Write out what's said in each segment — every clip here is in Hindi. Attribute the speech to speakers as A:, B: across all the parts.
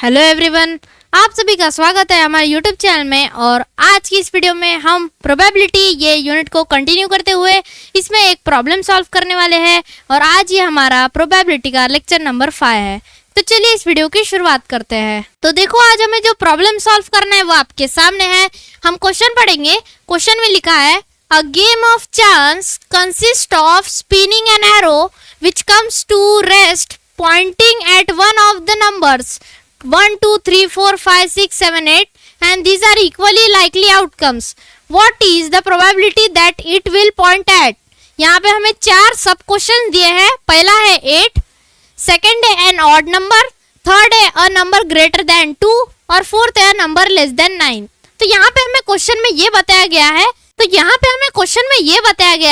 A: हेलो एवरीवन, आप सभी का स्वागत है हमारे यूट्यूब चैनल में। और आज की इस वीडियो में हम प्रोबेबिलिटी ये यूनिट को कंटिन्यू करते हुए इसमें एक प्रॉब्लम सॉल्व करने वाले हैं। और आज ये हमारा प्रोबेबिलिटी का लेक्चर नंबर 5 है। तो चलिए इस वीडियो की शुरुआत करते हैं। तो देखो, आज हमें जो प्रॉब्लम सॉल्व करना है वो आपके सामने है। हम क्वेश्चन पढ़ेंगे। क्वेश्चन में लिखा है, a game of chance consist of spinning an arrow which comes to rest pointing at one of the numbers 1, 2, 3, 4, 5, 6, 7, 8 and these are equally likely outcomes. What is the probability that it will point at? यहाँ पे हमें 4 सब क्वेश्चन दिए हैं। पहला है 8, सेकंड है एन ऑड नंबर, थर्ड है अ नंबर ग्रेटर देन 2 और फोर्थ है नंबर लेस देन 9। तो यहाँ पे हमें क्वेश्चन में ये बताया गया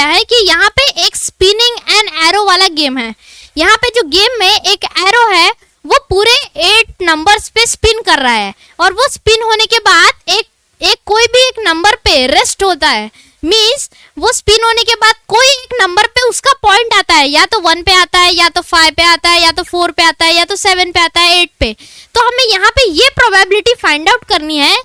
A: है कि यहाँ पे एक स्पिनिंग एन एरो वाला गेम है। यहाँ पे जो गेम में एक एरो है वो पूरे 8 नंबर्स पे स्पिन कर रहा है और वो स्पिन होने के बाद एक कोई भी एक नंबर पे रेस्ट होता है। मींस वो स्पिन होने के बाद कोई एक नंबर पे उसका पॉइंट आता है, या तो 1 पे आता है, या तो 5 पे आता है, या तो 4 पे आता है, या तो 7 पे आता है, 8 पे। तो हमें यहाँ पे ये प्रोबेबिलिटी फाइंड आउट करनी है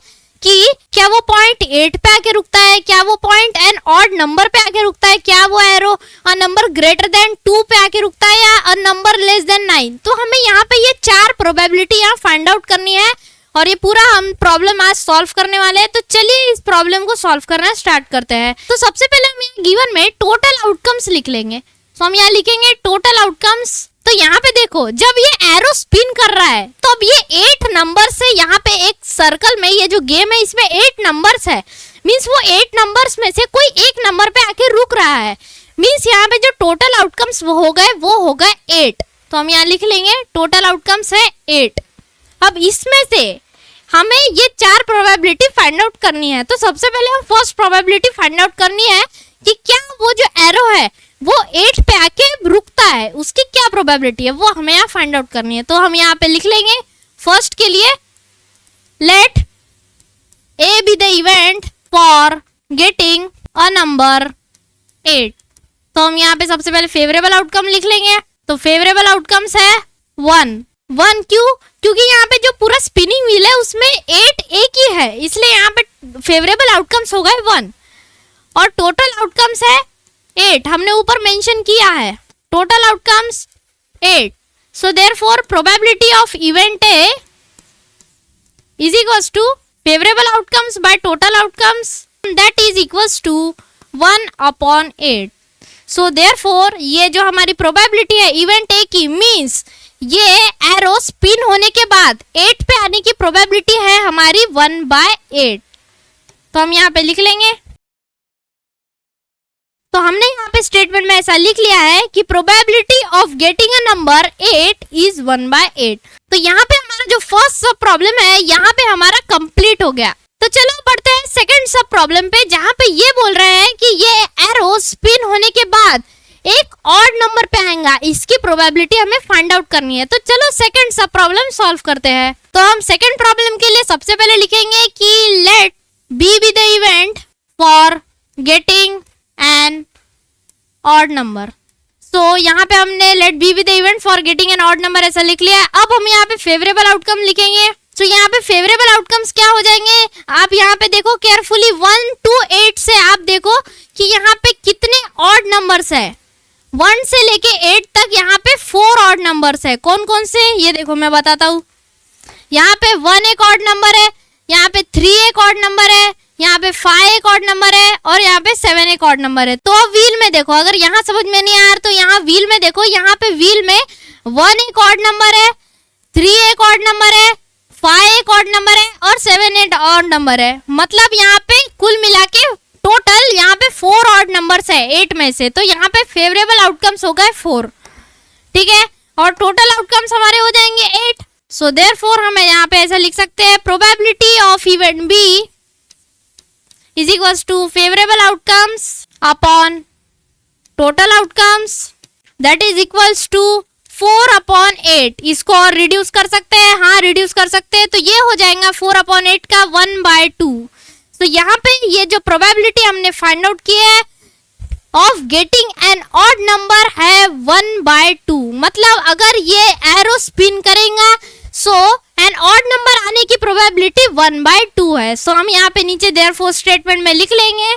A: कि क्या वो पॉइंट 8 पे आके रुकता है, क्या वो पॉइंट एन ऑड नंबर पे आके रुकता है, क्या वो एरो अ नंबर ग्रेटर देन 2 पे आके रुकता है, या अ नंबर लेस देन 9। तो हमें यहाँ पे ये 4 प्रोबेबिलिटी यहाँ फाइंड आउट करनी है और ये पूरा हम प्रॉब्लम आज सॉल्व करने वाले हैं। तो चलिए इस प्रॉब्लम को सॉल्व करना स्टार्ट करते हैं। तो सबसे पहले हम यहाँ गिवन में टोटल आउटकम्स लिख लेंगे। तो हम यहाँ लिखेंगे टोटल आउटकम्स। तो यहाँ पे देखो, जब ये एरो स्पिन कर रहा है तो अब ये 8 नंबर से यहाँ पे एक सर्कल में ये जो गेम है इसमें 8 नंबर्स है। मींस वो 8 नंबर्स में से कोई एक नंबर पे आके रुक रहा है। मींस यहाँ पे जो टोटल आउटकम्स वो हो गए 8। तो हम यहाँ लिख लेंगे टोटल आउटकम्स है 8। अब इसमें से हमें ये 4 प्रोबेबिलिटी फाइंड आउट करनी है। तो सबसे पहले हम फर्स्ट प्रोबेबिलिटी फाइंड आउट करनी है कि क्या वो जो एरो है वो 8 पे आके रुकता है, उसकी क्या प्रोबेबिलिटी है वो हमें यहाँ फाइंड आउट करनी है। तो हम यहाँ पे लिख लेंगे फर्स्ट के लिए, let A be the event for getting a number 8। तो हम यहाँ पे सबसे पहले फेवरेबल आउटकम लिख लेंगे। तो फेवरेबल आउटकम्स है 1 क्यों? क्योंकि यहाँ पे जो पूरा स्पिनिंग व्हील है उसमें 8 एक ही है, इसलिए यहाँ पे फेवरेबल आउटकम्स हो गए 1। और टोटल आउटकम्स है 8, हमने ऊपर मेंशन किया है total outcomes 8। So therefore probability of event A is equals to favourable outcomes by total outcomes, that is equals to 1/8। So therefore ये जो हमारी प्रोबेबिलिटी है इवेंट ए की, मींस ये एरो स्पिन होने के बाद 8 पे आने की प्रोबेबिलिटी है हमारी 1/8। तो हम यहाँ पे लिख लेंगे। तो हमने यहाँ पे स्टेटमेंट में ऐसा लिख लिया है कि probability of getting a number 8 is 1/8। तो यहाँ पे हमारा जो फर्स्ट सब प्रॉब्लम है यहाँ पे हमारा कंप्लीट हो गया। तो चलो बढ़ते हैं सेकंड सब प्रॉब्लम पे, जहाँ पे ये बोल रहे हैं कि ये एरो स्पिन होने के बाद एक ऑड नंबर पे आएगा, इसकी प्रोबेबिलिटी हमें फाइंड आउट करनी है। तो चलो सेकंड सब प्रॉब्लम सॉल्व करते हैं। तो हम सेकंड प्रॉब्लम के लिए सबसे पहले लिखेंगे कि let B be the event for getting an odd number. So यहाँ पे हमने let B be the event for getting an odd number ऐसा लिख लिया है। अब हम यहाँ पे फेवरेबल आउटकम लिखेंगे। तो यहाँ पे फेवरेबल आउटकम्स क्या हो जाएंगे, आप यहाँ पे देखो केयरफुली 1 to 8 से आप देखो कि यहाँ पे कितने ऑड नंबर्स है। 1 से लेके 8 तक यहाँ पे 4 ऑड नंबर्स है। कौन कौन से, ये देखो मैं बताता हूँ। यहाँ पे 1 एक ऑड नंबर है, यहाँ पे 3 एक ऑड नंबर है, यहाँ पे 5 एक ऑड नंबर है और यहाँ पे 7 एक ऑड नंबर है। तो अब व्हील में देखो, अगर यहाँ समझ में नहीं आया तो यहाँ व्हील में देखो, यहाँ पे व्हील में 1 एक ऑड नंबर है, 3 एक ऑड नंबर है, 5 एक ऑड नंबर है और 7 एक ऑड नंबर है। मतलब यहाँ पे कुल मिला के टोटल यहाँ पे 4 ऑड नंबर्स है 8 में से। तो यहाँ पे फेवरेबल आउटकम्स हो गए 4, ठीक है, और टोटल आउटकम्स हमारे हो जाएंगे 8। सो देयरफॉर हमें यहाँ पे ऐसा लिख सकते हैं probability of event B is equals to favorable outcomes upon total outcomes, that is equals to 4/8। इसको और रिड्यूस कर सकते हैं, हाँ रिड्यूस कर सकते हैं। तो ये हो जाएगा 4/8 का 1/2। तो यहाँ पे ये जो प्रोबेबिलिटी हमने फाइंड आउट की है of getting an odd number है 1/2। मतलब अगर ये एरो स्पिन करेगा सो एंड ऑड नंबर आने की प्रोबेबिलिटी 1/2 है। सो हम यहाँ पे नीचे देयरफॉर स्टेटमेंट में लिख लेंगे।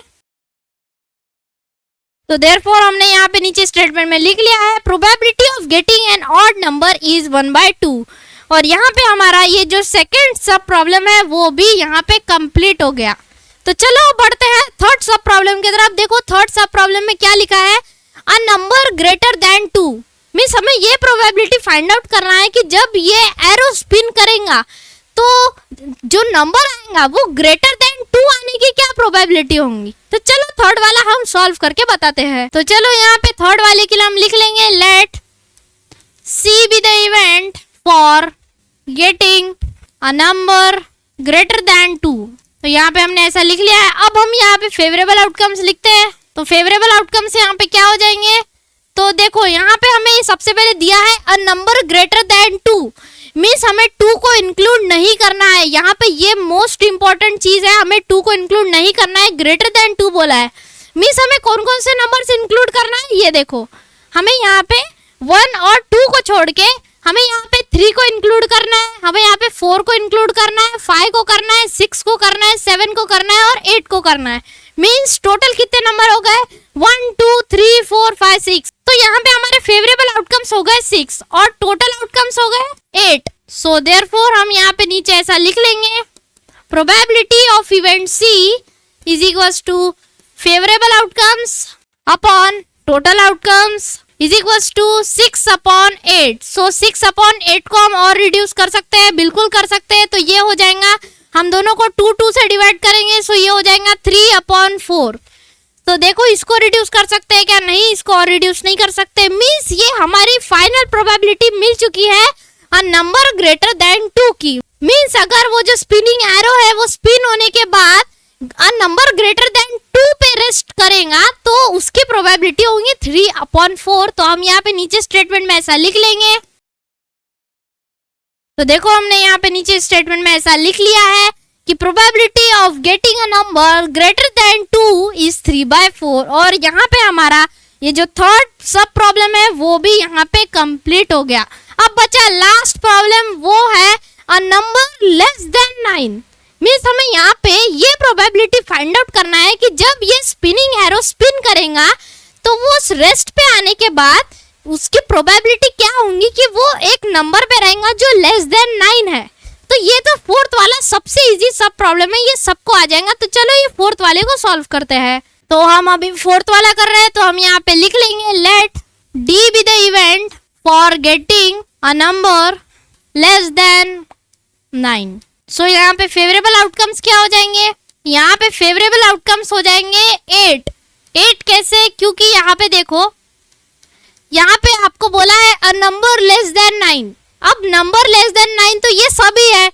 A: तो देयरफॉर हमने यहाँ पे नीचे स्टेटमेंट में लिख लिया है probability of getting an odd number is 1/2। और यहाँ पे हमारा ये जो सेकंड सब प्रॉब्लम है वो भी यहाँ पे कंप्लीट हो गया। तो चलो बढ़ते हैं थर्ड सब प्रॉब्लम की तरफ। देखो थर्ड सब प्रॉब्लम में क्या लिखा है, अ नंबर ग्रेटर देन 2। मीन्स हमें ये प्रोबेबिलिटी फाइंड आउट करना है कि जब ये एरो स्पिन करेगा तो जो नंबर आएगा वो ग्रेटर देन 2 आने की क्या प्रोबेबिलिटी होंगी। तो चलो थर्ड वाला हम सॉल्व करके बताते हैं। तो चलो यहाँ पे थर्ड वाले के लिए हम लिख लेंगे let C be the event for getting a number greater than 2। तो यहाँ पे हमने ऐसा लिख लिया है। अब हम यहाँ पे फेवरेबल आउटकम्स लिखते हैं। तो फेवरेबल आउटकम्स यहाँ पे क्या हो जाएंगे, तो देखो यहाँ पे हमें सबसे पहले दिया है अ नंबर ग्रेटर देन 2। मीन्स हमें 2 को इंक्लूड नहीं करना है। यहाँ पे ये मोस्ट इंपॉर्टेंट चीज है, हमें 2 को इंक्लूड नहीं करना है, ग्रेटर देन 2 बोला है। मीन्स हमें कौन कौन से नंबर्स इंक्लूड करना है, ये देखो हमें यहाँ पे 1 और 2 को छोड़ के हमें यहाँ पे 3 को इंक्लूड करना है, हमें यहाँ पे 4 को इंक्लूड करना है, 5 को करना है, 6 को करना है, 7 को करना है और 8 को करना है। मीन्स टोटल कितने नंबर हो गए, 1 2 3 4 5 6। तो यहाँ पे हमारे फेवरेबल आउटकम्स हो गए 6 और टोटल आउटकम्स हो गए 8। सो देयरफॉर हम यहाँ पे नीचे ऐसा लिख लेंगे probability of event C is equals to favourable outcomes upon total outcomes is equals to 6/8। So 6/8 को हम और रिड्यूस कर सकते हैं, बिल्कुल कर सकते हैं। तो ये हो जाएगा, हम दोनों को 2 से डिवाइड करेंगे, सो ये हो जाएगा 3/4। तो देखो इसको रिड्यूस कर सकते हैं क्या, नहीं, इसको और रिड्यूस नहीं कर सकते। मींस ये हमारी फाइनल प्रोबेबिलिटी मिल चुकी है अ नंबर ग्रेटर देन 2 की। मींस अगर वो जो स्पिनिंग एरो है वो स्पिन होने के बाद अ नंबर ग्रेटर देन 2 पे रेस्ट करेगा तो उसकी प्रोबेबिलिटी होगी 3/4। तो हम यहाँ पे नीचे स्टेटमेंट में ऐसा लिख लेंगे। तो देखो हमने यहाँ पे नीचे स्टेटमेंट में ऐसा लिख लिया है कि probability of getting a number greater than 2 is 3/4। और यहाँ पे हमारा ये जो थर्ड सब प्रॉब्लम है वो भी यहाँ पे कंप्लीट हो गया। अब बचा लास्ट प्रॉब्लम, वो है अ नंबर लेस देन 9। मीन्स हमें यहाँ पे ये प्रोबेबिलिटी फाइंड आउट करना है कि जब ये स्पिनिंग एरो स्पिन करेगा तो वो उस रेस्ट पे आने के बाद उसकी प्रोबेबिलिटी क्या होंगी कि वो एक नंबर पे रहेगा जो लेस देन 9 है। तो ये तो फोर्थ वाला सबसे इजी सब प्रॉब्लम है, ये सबको आ जाएगा। तो चलो ये फोर्थ वाले को सॉल्व करते हैं। तो हम अभी फोर्थ वाला कर रहे हैं, तो हम यहाँ पे लिख लेंगे let D be the event for getting a number less than 9। So यहाँ पे फेवरेबल आउटकम्स क्या हो जाएंगे, यहाँ पे फेवरेबल आउटकम्स हो जाएंगे 8 कैसे, क्योंकि यहाँ पे देखो यहाँ पे आपको बोला है अ नंबर लेस देन 9। अब नंबर लेस देन 9 तो ये सभी है,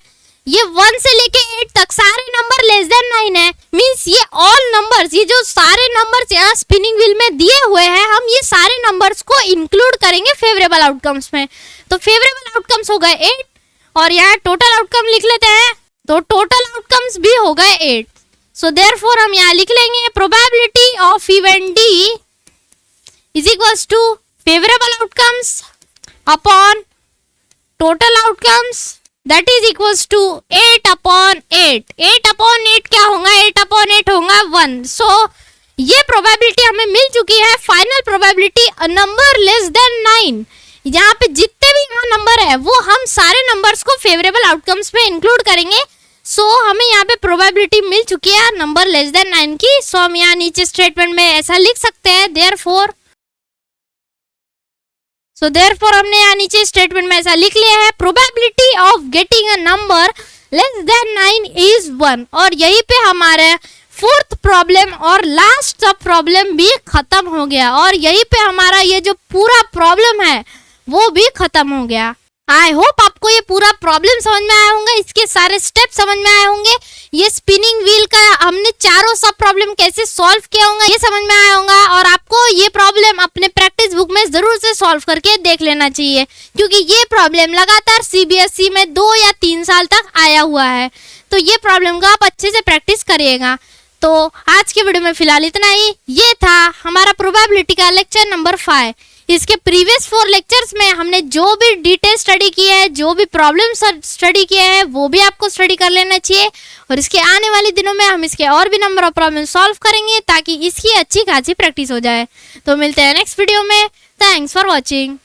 A: ये 1 से लेके 8 तक सारे नंबर लेस देन 9 है। मींस ये ऑल नंबर्स, ये जो सारे नंबर्स यहाँ स्पिनिंग व्हील में दिए हुए हैं, हम ये सारे नंबर्स को इंक्लूड करेंगे फेवरेबल आउटकम्स में। तो फेवरेबल आउटकम्स हो गए 8 और यहाँ टोटल आउटकम लिख लेते हैं, तो टोटल आउटकम्स भी हो गए 8। सो देयरफॉर हम यहाँ लिख लेंगे probability of event D is equals to favourable outcomes upon total outcomes that is equals to 8/8। 8/8 क्या होगा, 8/8 होगा 1। सो ये प्रोबेबिलिटी हमें मिल चुकी है, फाइनल प्रोबेबिलिटी अ नंबर लेस देन 9। यहाँ पे जितने भी यहाँ नंबर है वो हम सारे नंबर्स को फेवरेबल आउटकम्स में इंक्लूड करेंगे। सो हमें यहाँ पे प्रोबेबिलिटी मिल चुकी है नंबर लेस देन 9 की। सो हम यहाँ नीचे स्टेटमेंट में ऐसा लिख सकते हैं देयरफॉर। सो देयरफॉर हमने यहाँ नीचे स्टेटमेंट में ऐसा लिख लिया है probability of getting a number less than 9 is 1। और यहीं पे हमारे फोर्थ प्रॉब्लम और लास्ट सब प्रॉब्लम भी खत्म हो गया और यहीं पे हमारा ये जो पूरा प्रॉब्लम है वो भी खत्म हो गया। आई होप आपको ये पूरा प्रॉब्लम समझ में आया होंगे, इसके सारे स्टेप समझ में आए होंगे, ये स्पिनिंग व्हील का हमने चारों सब प्रॉब्लम कैसे सॉल्व किया होगा ये समझ में आया होगा। और आपको ये प्रॉब्लम अपने प्रैक्टिस बुक में जरूर से सॉल्व करके देख लेना चाहिए, क्योंकि ये प्रॉब्लम लगातार सीबीएसई में 2 या 3 साल तक आया हुआ है। तो ये प्रॉब्लम का आप अच्छे से प्रैक्टिस करिएगा। तो आज के वीडियो में फिलहाल इतना ही। ये था हमारा प्रोबेबिलिटी का लेक्चर नंबर 5। इसके प्रीवियस 4 लेक्चर्स में हमने जो भी डिटेल स्टडी किया है, जो भी प्रॉब्लम स्टडी किया है, वो भी आपको स्टडी कर लेना चाहिए। और इसके आने वाले दिनों में हम इसके और भी नंबर ऑफ प्रॉब्लम सॉल्व करेंगे ताकि इसकी अच्छी खासी प्रैक्टिस हो जाए। तो मिलते हैं नेक्स्ट वीडियो में। Thanks for watching.